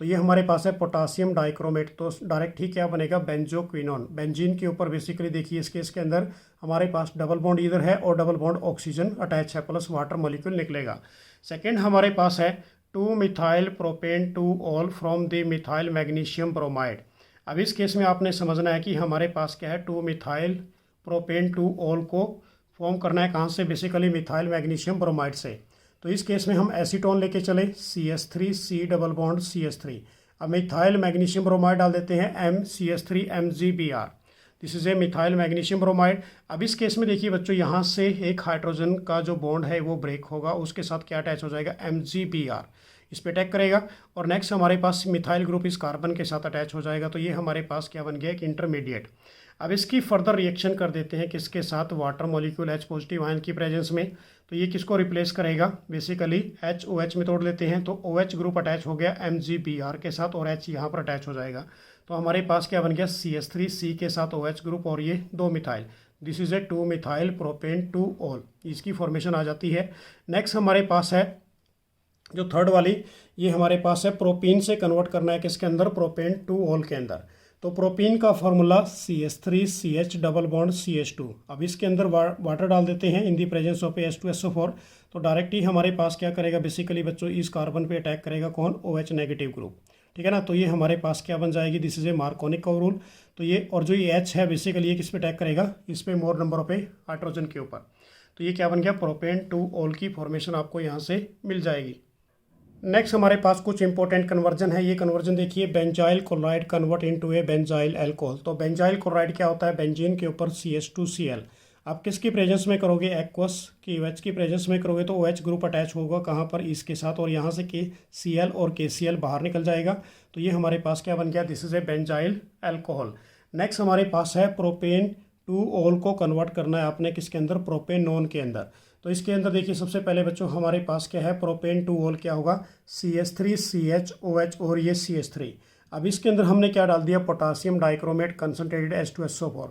तो ये हमारे पास है पोटासियम डाइक्रोमेट। तो डायरेक्ट ही क्या बनेगा, बेंजोक्विनोन। बेंजीन के ऊपर बेसिकली देखिए इस केस के अंदर हमारे पास डबल बॉन्ड इधर है और डबल बॉन्ड ऑक्सीजन अटैच है, प्लस वाटर मॉलिक्यूल निकलेगा। सेकेंड हमारे पास है two methyl propane two ol from the methyl magnesium bromide. अब इस केस में आपने समझना है कि हमारे पास क्या है, 2-मिथाइल प्रोपेन 2-ऑल को फॉर्म करना है कहाँ से, बेसिकली मिथाइल मैग्नीशियम ब्रोमाइड से। तो इस केस में हम एसीटोन लेके चले, CH3 C double bond CH3। अब मिथाइल मैग्नीशियम ब्रोमाइड डाल देते हैं MCH3 MgBr। This is A methyl magnesium bromide. अब इस केस में देखिए बच्चों, यहाँ से एक हाइड्रोजन का जो बॉन्ड है वो ब्रेक होगा, उसके साथ क्या अटैच हो जाएगा, MgBr, इस पे अटैक करेगा। और नेक्स्ट हमारे पास मिथाइल ग्रुप इस कार्बन के साथ अटैच हो जाएगा। तो ये हमारे पास क्या बन गया, एक इंटरमीडिएट। अब इसकी फर्दर रिएक्शन कर देते हैं किसके साथ, water molecule H positive ion की प्रेजेंस में। तो ये किसको रिप्लेस करेगा, बेसिकली HOH में तोड़ लेते हैं। तो OH ग्रुप अटैच हो गया MgBr के साथ और H यहाँ पर अटैच हो जाएगा। तो हमारे पास क्या बन गया, CH3 C के साथ OH ग्रुप और ये 2 methyl. This is a two methyl propane two ol, इसकी फॉर्मेशन आ जाती है। नेक्स्ट हमारे पास है जो थर्ड वाली, ये हमारे पास है प्रोपीन से कन्वर्ट करना है किसके अंदर, प्रोपेन 2-ऑल के अंदर। तो प्रोपीन का formula CH3CH double bond CH2। अब इसके अंदर वाटर डाल देते हैं in the presence of H2SO4। तो डायरेक्ट ही हमारे पास क्या करेगा, बेसिकली बच्चों इस कार्बन पे अटैक करेगा कौन, OH नेगेटिव ग्रुप, ठीक है ना। तो ये हमारे पास क्या बन जाएगी, दिस इज ए मार्कोनिक का रूल। तो ये और जो ये H है बेसिकली ये किस पे अटैक करेगा, इस पे मोर नंबर ऑफ ए हाइड्रोजन के ऊपर। तो ये क्या बन गया, प्रोपेन 2-ऑल की फॉर्मेशन आपको यहाँ से मिल जाएगी। नेक्स्ट हमारे पास कुछ इंपॉर्टेंट कन्वर्जन है। ये कन्वर्जन देखिए, बेंजाइल क्लोराइड कन्वर्ट इनटू ए बेंजाइल अल्कोहल। तो बेंजाइल क्लोराइड क्या होता है, बेंजीन के ऊपर CH2Cl। आप किसकी प्रेजेंस में करोगे, एक्वस की OH की प्रेजेंस में करोगे तो OH ग्रुप अटैच होगा कहाँ पर, इसके साथ, और यहाँ से KCl और KCl बाहर निकल जाएगा। तो ये हमारे पास क्या बन गया, this is A benzyl alcohol. Next हमारे पास है प्रोपेन 2-ऑल को कन्वर्ट करना है आपने किसके अंदर, प्रोपेनॉन के अंदर। तो इसके अंदर देखिए सबसे पहले बच्चों हमारे पास क्या है, प्रोपेन 2-ऑल क्या होगा, CH3CH OH और ये CH3। अब इसके अंदर हमने क्या डाल दिया, पोटासियम डाइक्रोमेट कंसनट्रेटेड H2SO4।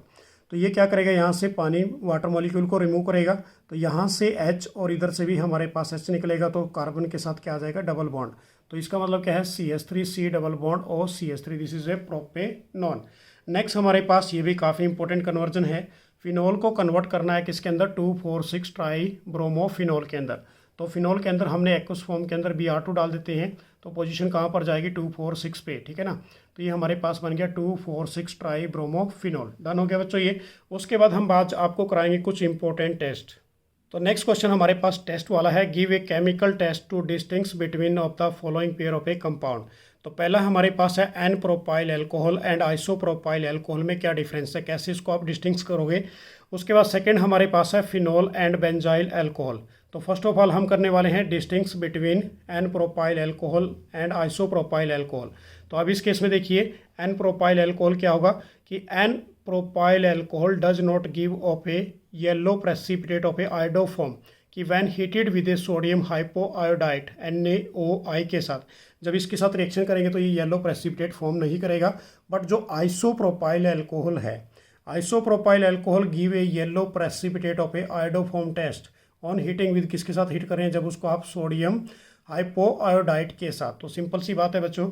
तो ये क्या करेगा, यहाँ से पानी वाटर मॉलिक्यूल को रिमूव करेगा। तो यहाँ से H और इधर से भी हमारे पास H निकलेगा। तो कार्बन के साथ क्या आ जाएगा, डबल बॉन्ड। तो इसका मतलब क्या है, CH3C डबल बॉन्ड और CH3, this is A propanone. Next हमारे पास ये भी काफ़ी इंपॉर्टेंट कन्वर्जन है, फिनॉल को कन्वर्ट करना है किसके अंदर, 2,4,6 ट्राई ब्रोमोफिनॉल के अंदर। तो फिनॉल के अंदर हमने एक्वस फॉर्म के अंदर Br2 डाल देते हैं। तो पोजीशन कहाँ पर जाएगी 246 पे, ठीक है ना। तो ये हमारे पास बन गया 246 ट्राई ब्रोमोफिनॉल। डन हो गया बच्चों ये। उसके बाद हम बात आपको कराएंगे कुछ इंपॉर्टेंट टेस्ट। तो नेक्स्ट क्वेश्चन हमारे पास टेस्ट वाला है, give a chemical test to distinguish between of the following pair of a compound. तो पहला हमारे पास है n propyl alcohol and isopropyl alcohol में क्या डिफरेंस है, कैसे इसको आप डिस्टिंग्विश करोगे। उसके बाद सेकंड हमारे पास है फिनोल एंड बेंजाइल एल्कोहल। तो फर्स्ट ऑफ ऑल हम करने वाले हैं distinguish between n propyl alcohol and isopropyl alcohol. तो अब इस केस में देखिए एन प्रोपाइल एल्कोहल क्या होगा कि n propyl alcohol does not give of a yellow precipitate of a iodoform कि when heated with a sodium hypoiodite NaOI के साथ, जब इसके साथ रिएक्शन करेंगे तो ये येलो प्रेसिपिटेट फॉर्म नहीं करेगा। बट जो आइसोप्रोपाइल एल्कोहल है, isopropyl alcohol give a yellow precipitate of a iodoform test on heating with, किसके साथ हीट करें, जब उसको आप सोडियम हाइपोआयोडाइट के साथ। तो सिंपल सी बात है बच्चों।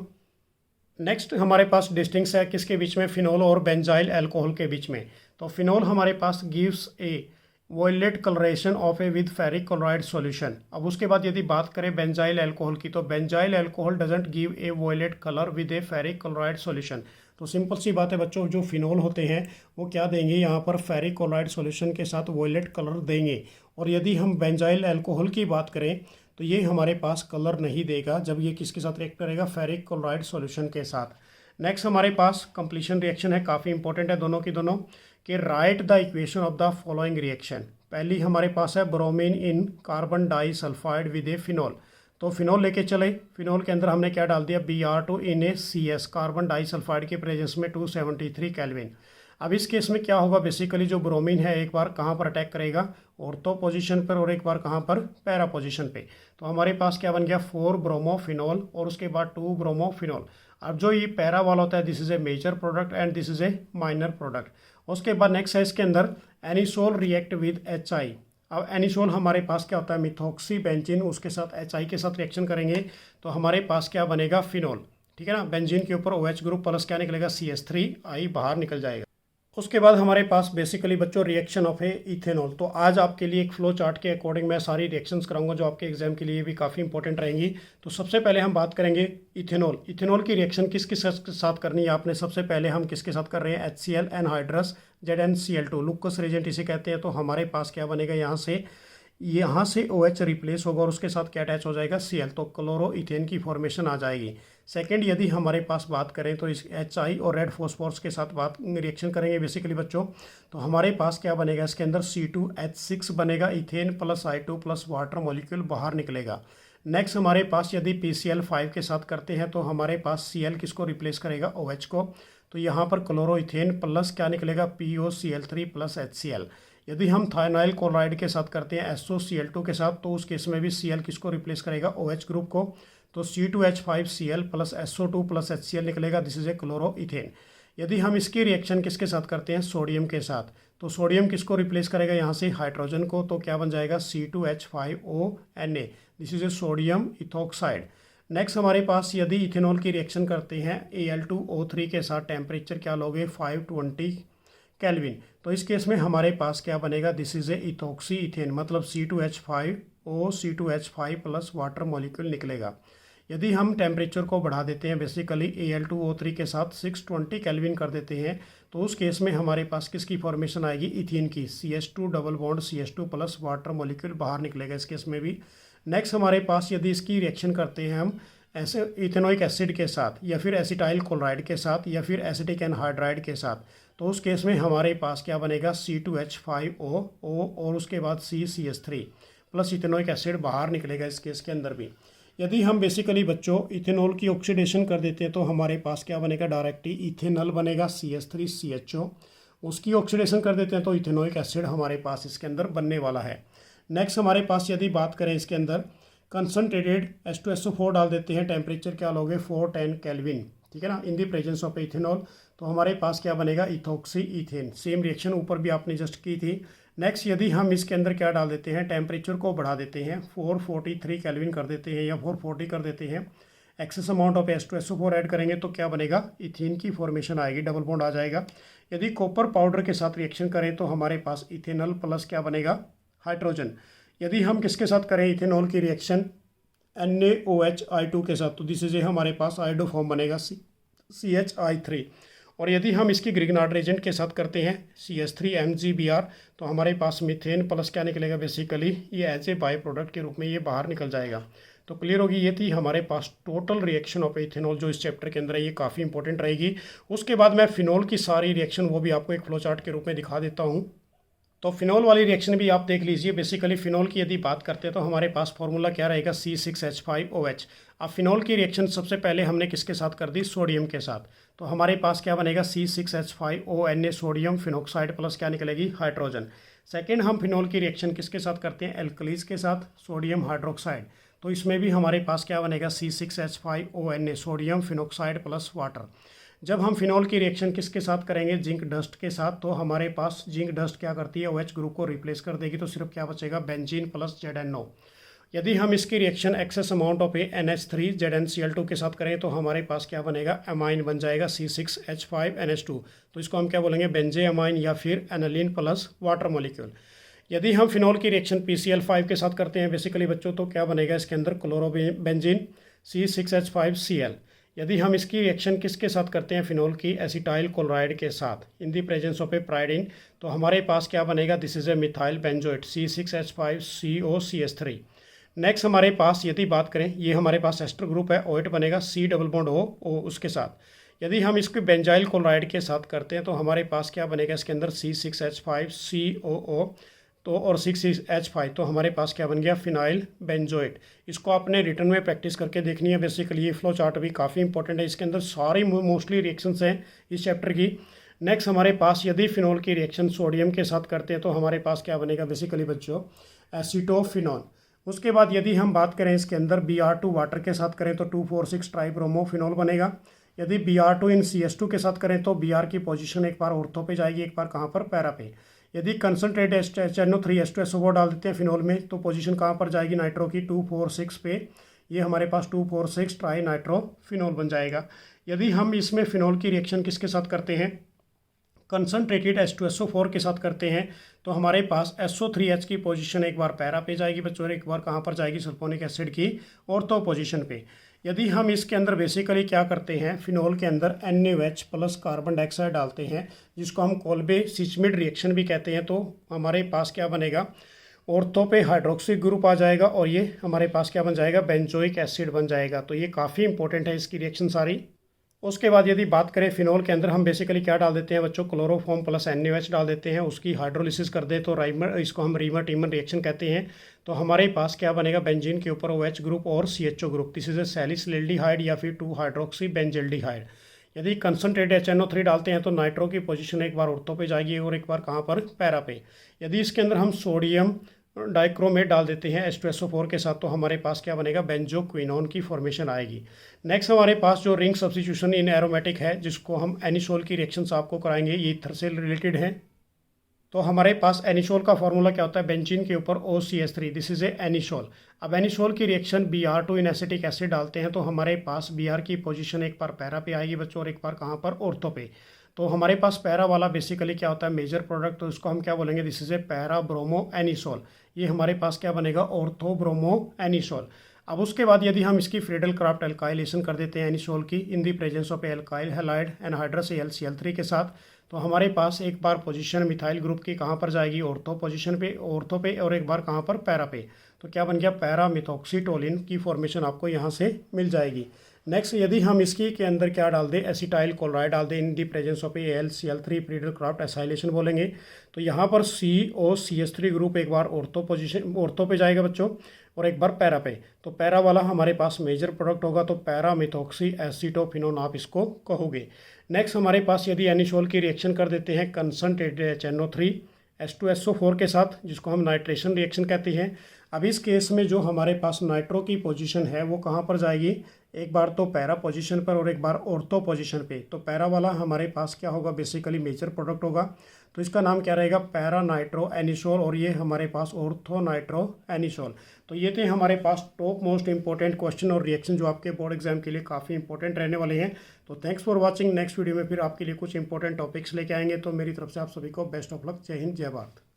नेक्स्ट हमारे पास डिस्टिंक्स है किसके बीच में, फिनोल और बेंजाइल एल्कोहल के बीच में। तो फिनोल हमारे पास gives a violet coloration of a with ferric chloride solution. अब उसके बाद यदि बात करें बेंजाइल एल्कोहल की, तो benzyl alcohol doesn't give a violet colour with a ferric chloride solution. तो सिंपल सी बात है बच्चों, जो फिनोल होते हैं वो क्या देंगे, यहाँ पर फेरिक क्लोराइड सॉल्यूशन के साथ वॉयलेट कलर देंगे। और यदि हम बेंजाइल एल्कोहल की बात करें तो ये हमारे पास कलर नहीं देगा जब ये किसके साथ रिएक्ट करेगा, फेरिक क्लोराइड सॉल्यूशन के साथ। नेक्स्ट हमारे पास कंप्लीशन रिएक्शन है, काफ़ी इंपॉर्टेंट है दोनों की दोनों, कि write the equation of the following reaction. पहली हमारे पास है bromine in carbon disulphide with a phenol. तो फिनोल लेके चले, फिनोल के अंदर हमने क्या डाल दिया, Br2 इन ए CS, कार्बन डाई सल्फाइड के प्रेजेंस में 273 केल्विन। अब इस केस में क्या होगा, बेसिकली जो ब्रोमीन है एक बार कहाँ पर अटैक करेगा, ऑर्थो पोजीशन पर, और एक बार कहाँ पर, पैरा पोजीशन पे। तो हमारे पास क्या बन गया 4 ब्रोमोफिनोल और उसके बाद 2 ब्रोमोफिनोल। अब जो ये पैरा वाला होता है this is a major product and this is a minor product. उसके बाद नेक्स्ट है इसके अंदर एनिसोल रिएक्ट विद HI। अब एनिसोल हमारे पास क्या होता है, मिथॉक्सी बेंजीन, उसके साथ HI के साथ रिएक्शन करेंगे तो हमारे पास क्या बनेगा, फिनोल, ठीक है ना। बेंजीन के ऊपर OH ग्रुप प्लस क्या निकलेगा, CH3I बाहर निकल जाएगा। उसके बाद हमारे पास बेसिकली बच्चों रिएक्शन ऑफ ए इथेनॉल। तो आज आपके लिए एक फ्लो चार्ट के अकॉर्डिंग मैं सारी रिएक्शंस कराऊंगा जो आपके एग्जाम के लिए भी काफ़ी इंपॉर्टेंट रहेंगी। तो सबसे पहले हम बात करेंगे इथेनॉल। इथेनॉल की रिएक्शन किसके साथ करनी है आपने, सबसे पहले हम किसके साथ कर रहे हैं, HCl एनहाइड्रस ZnCl2, लुक्कस रिएजेंट इसे कहते हैं। तो हमारे पास क्या बनेगा, यहाँ से OH रिप्लेस होगा और उसके साथ क्या अटैच हो जाएगा, Cl, तो क्लोरो इथेन की फॉर्मेशन आ जाएगी। सेकंड यदि हमारे पास बात करें तो इस HI और रेड फॉस्फोरस के साथ बात रिएक्शन करेंगे बेसिकली बच्चों, तो हमारे पास क्या बनेगा, इसके अंदर C2H6 बनेगा, ethane plus I2 plus water molecule बाहर निकलेगा। नेक्स्ट हमारे पास यदि PCl5 के साथ करते हैं तो हमारे पास Cl किसको रिप्लेस करेगा, OH को। तो यहाँ पर क्लोरो इथेन प्लस क्या निकलेगा, POCl3 प्लस HCl। यदि हम थायनाइल क्लोराइड के साथ करते हैं SOCl2 के साथ, तो उस केस में भी Cl किसको रिप्लेस करेगा, OH ग्रुप को। तो C2H5Cl plus SO2 plus HCl निकलेगा, this is A chloro ethane. यदि हम इसकी रिएक्शन किसके साथ करते हैं, सोडियम के साथ, तो सोडियम किसको रिप्लेस करेगा, यहाँ से हाइड्रोजन को। तो क्या बन जाएगा, C2H5ONa, this is A sodium ethoxide. Next हमारे पास यदि इथेनॉल की रिएक्शन करते हैं Al2O3 के साथ, टेम्परेचर क्या लोगे, 520 केल्विन। तो इस केस में हमारे पास क्या बनेगा, this is A ethoxy ethane, मतलब C2H5O C2H5 plus water molecule निकलेगा। यदि हम टेम्परेचर को बढ़ा देते हैं बेसिकली Al2O3 के साथ 620 केल्विन कर देते हैं, तो उस केस में हमारे पास किसकी फॉर्मेशन आएगी, इथीन की, CH2 double bond CH2 plus water molecule बाहर निकलेगा इस केस में भी। नेक्स्ट हमारे पास यदि इसकी रिएक्शन करते हैं हम ऐसे इथेनोइक एसिड के साथ, या फिर एसिटाइल क्लोराइड के साथ, या फिर एसिटिक एनहाइड्राइड के साथ, तो उस केस में हमारे पास क्या बनेगा, C2H5O और उसके बाद CCH3 प्लस इथेनोइक एसिड बाहर निकलेगा इस केस के अंदर भी। यदि हम बेसिकली बच्चों इथेनॉल की ऑक्सीडेशन कर देते हैं तो हमारे पास क्या बनेगा, डायरेक्टली इथेनॉल बनेगा, CH3CHO। उसकी ऑक्सीडेशन कर देते हैं तो इथेनोइक एसिड हमारे पास इसके अंदर बनने वाला है। नेक्स्ट हमारे पास यदि बात करें इसके अंदर कंसनट्रेटेड H2SO4 डाल देते हैं, टेम्परेचर क्या लोगे, 410 केल्विन, ठीक है ना, इन दी प्रेजेंस ऑफ इथेनॉल। तो हमारे पास क्या बनेगा, इथोक्सी इथेन। सेम रिएक्शन ऊपर भी आपने जस्ट की थी। नेक्स्ट यदि हम इसके अंदर क्या डाल देते हैं, टेम्परेचर को बढ़ा देते हैं, 443 केल्विन कर देते हैं या 440 कर देते हैं, excess amount of H2SO4 add करेंगे तो क्या बनेगा, इथीन की फॉर्मेशन आएगी, डबल बॉन्ड आ जाएगा। यदि कॉपर पाउडर के साथ रिएक्शन करें तो हमारे पास इथेनॉल प्लस क्या बनेगा, हाइड्रोजन। यदि हम किसके साथ करें इथेनॉल की रिएक्शन, NaOH I2 के साथ, तो दिस इज हमारे पास आयोडो फॉर्म बनेगा CHI3। और यदि हम इसकी ग्रिग्नार्ड एजेंट के साथ करते हैं CH3MgBr, तो हमारे पास मीथेन प्लस क्या निकलेगा, बेसिकली ये एज ए बाई प्रोडक्ट के रूप में ये बाहर निकल जाएगा। तो क्लियर होगी, ये थी हमारे पास टोटल रिएक्शन ऑफ इथेनॉल जो इस चैप्टर के अंदर है, ये काफ़ी इंपॉर्टेंट रहेगी। उसके बाद मैं फिनॉल की सारी रिएक्शन वो भी आपको एक फ्लो चार्ट के रूप में दिखा देता हूँ। तो फिनॉल वाली रिएक्शन भी आप देख लीजिए। बेसिकली फिनॉल की यदि बात करते हैं तो हमारे पास फॉर्मूला क्या रहेगा, C6H5OH। अब फिनॉल की रिएक्शन सबसे पहले हमने किसके साथ कर दी, सोडियम के साथ। तो हमारे पास क्या बनेगा, C6H5ONa सोडियम फिनॉक्साइड प्लस क्या निकलेगी, हाइड्रोजन। सेकेंड हम फिनॉल की रिएक्शन किसके साथ करते हैं, एल्कलीज के साथ, सोडियम हाइड्रोक्साइड। तो इसमें भी हमारे पास क्या बनेगा, C6H5ONa sodium phenoxide plus water. जब हम फिनॉल की रिएक्शन किसके साथ करेंगे, जिंक डस्ट के साथ, तो हमारे पास जिंक डस्ट क्या करती है, OH ग्रुप को रिप्लेस कर देगी, तो सिर्फ क्या बचेगा, बेंजीन प्लस ZNO। यदि हम इसकी reaction excess amount of NH3 ZnCl2 के साथ करें तो हमारे पास क्या बनेगा, अमाइन बन जाएगा C6H5NH2। तो इसको हम क्या बोलेंगे, बेंजे अमाइन या फिर एनालिन प्लस वाटर मॉलिक्यूल। यदि हम फिनॉल की रिएक्शन PCl5 के साथ करते हैं बेसिकली बच्चों, तो क्या बनेगा इसके अंदर, क्लोरोबेंजीन C6H5Cl। यदि हम इसकी रिएक्शन किसके साथ करते हैं, फिनॉल की एसिटाइल क्लोराइड के साथ, इन दी प्रेजेंस ऑफ ए प्राइडिन, तो हमारे पास क्या बनेगा, this is A methyl benzoate C6H5COCH3। Next हमारे पास यदि बात करें, ये हमारे पास एस्टर ग्रुप है, OH बनेगा C डबल बॉन्ड O उसके साथ। यदि हम इसको बेंजाइल क्लोराइड के साथ करते हैं तो हमारे पास क्या बनेगा इसके अंदर, C6H5COO तो और 6H5, तो हमारे पास क्या बन गया, फिनाइल बेंजोएट। इसको आपने रिटर्न में प्रैक्टिस करके देखनी है। बेसिकली ये फ्लो चार्ट भी काफ़ी इंपॉर्टेंट है, इसके अंदर सारी मोस्टली रिएक्शंस हैं इस चैप्टर की। नेक्स्ट हमारे पास यदि फिनॉल की रिएक्शन सोडियम के साथ करते हैं तो हमारे पास क्या बनेगा, बेसिकली बच्चों एसीटोफिनॉल। उसके बाद यदि हम बात करें इसके अंदर Br2 वाटर के साथ करें तो 2,4,6 ट्राइब्रोमोफिनॉल बनेगा। यदि Br2 इन CH2 के साथ करें तो Br की पोजीशन एक बार ऑर्थो पे जाएगी, एक बार कहाँ पर, पैरा पे। यदि कंसनट्रेट HNO3H2SO4 डाल देते हैं फिनॉल में तो पोजीशन कहाँ पर जाएगी, नाइट्रो की 2,4,6 पे। ये हमारे पास 2,4,6 ट्राई नाइट्रोफिनॉल बन जाएगा। यदि हम इसमें फिनॉल की रिएक्शन किसके साथ करते हैं, कंसनट्रेटेड H2SO4 के साथ करते हैं तो हमारे पास SO3H की पोजीशन एक बार पैरा पे जाएगी बच्चों, एक बार कहाँ पर जाएगी, सल्फोनिक एसिड की ऑर्थो पोजीशन पे। यदि हम इसके अंदर बेसिकली क्या करते हैं, फिनॉल के अंदर NaOH प्लस कार्बन डाइऑक्साइड डालते हैं, जिसको हम कोल्बे सिचमिड रिएक्शन भी कहते हैं, तो हमारे पास क्या बनेगा, ऑर्थो पे हाइड्रोक्सी ग्रुप आ जाएगा और ये हमारे पास क्या बन जाएगा, बेंजोइक एसिड बन जाएगा। तो ये काफ़ी इंपॉर्टेंट है इसकी रिएक्शन सारी। उसके बाद यदि बात करें फिनॉल के अंदर हम बेसिकली क्या डाल देते हैं बच्चों, क्लोरोफॉर्म प्लस NaOH डाल देते हैं, उसकी हाइड्रोलिसिस कर दे तो राइमर, इसको हम रीमर टीमन रिएक्शन कहते हैं। तो हमारे पास क्या बनेगा, बेंजीन के ऊपर OH ग्रुप और CHO group, this is a salicylaldehyde या फिर 2 हाइड्रोक्सी बेंजिल्डिहाइड। यदि कंसनट्रेटेड HNO3 डालते हैं तो नाइट्रो की पोजीशन एक बार ऑर्थो पे जाएगी और एक बार कहाँ पर, पैरा पे। यदि इसके अंदर हम सोडियम डाइक्रोमेट डाल देते हैं H2SO4 के साथ तो हमारे पास क्या बनेगा, बेंजोक्विनोन की फॉर्मेशन आएगी। नेक्स्ट हमारे पास जो रिंग सब्स्टिट्यूशन इन एरोमेटिक है, जिसको हम एनिसोल की रिएक्शंस आपको कराएंगे, ये ईथर से रिलेटेड है। तो हमारे पास एनिसोल का फॉर्मूला क्या होता है, बेंजीन के ऊपर OCH3, this is A anisole. अब एनिसोल की रिएक्शन Br2 इन एसिटिक एसिड डालते हैं तो हमारे पास Br की पोजीशन एक बार पैरा पे आएगी बच्चों और एक बार कहाँ पर, ऑर्थो पे। तो हमारे पास पैरा वाला बेसिकली क्या होता है, मेजर प्रोडक्ट, तो इसको हम क्या बोलेंगे, this is A para bromo anisole. ये हमारे पास क्या बनेगा, ऑर्थो ब्रोमो एनिसोल। अब उसके बाद यदि हम इसकी फ्रीडल क्राफ्ट एल्काइलेशन कर देते हैं एनिसोल की in the presence of alkyl halide anhydrous AlCl3 के साथ, तो हमारे पास एक बार पोजीशन मिथाइल ग्रुप की कहाँ पर जाएगी, ऑर्थो पोजीशन पे, ऑर्थो पे, और एक बार कहाँ पर, पैरा पे। तो क्या बन गया, पैरा मिथॉक्सीटोलिन की फॉर्मेशन आपको यहाँ से मिल जाएगी। नेक्स्ट यदि हम इसकी के अंदर क्या डाल दें, एसिटाइल क्लोराइड डाल दें in the presence of AlCl3 Friedel Crafts acylation बोलेंगे, तो यहाँ पर COCH3 ग्रुप एक बार ऑर्थो पोजीशन, ऑर्थो पे जाएगा बच्चों और एक बार पैरा पे। तो पैरा वाला हमारे पास मेजर प्रोडक्ट होगा, तो पैरा मिथॉक्सी एसिटोफिनोन आप इसको कहोगे। नेक्स्ट हमारे पास यदि एनिसोल की रिएक्शन कर देते हैं कंसनट्रेटेड HNO3 H2SO4 के साथ, जिसको हम नाइट्रेशन रिएक्शन कहते हैं। अब इस केस में जो हमारे पास नाइट्रो की पोजीशन है वो कहाँ पर जाएगी, एक बार तो पैरा पोजीशन पर और एक बार ऑर्थो पोजीशन पे। तो पैरा वाला हमारे पास क्या होगा, बेसिकली मेजर प्रोडक्ट होगा, तो इसका नाम क्या रहेगा, पैरा नाइट्रो एनिसोल, और ये हमारे पास ऑर्थो नाइट्रो एनिसोल। तो ये थे हमारे पास टॉप मोस्ट इंपॉर्टेंट क्वेश्चन और रिएक्शन जो आपके बोर्ड एग्जाम के लिए काफ़ी इंपॉर्टेंट रहने वाले हैं। तो thanks for watching. Next video में फिर आपके लिए कुछ इंपॉर्टेंट टॉपिक्स लेके आएंगे। तो मेरी तरफ से आप सभी को बेस्ट ऑफ लक। जय हिंद, जय भारत।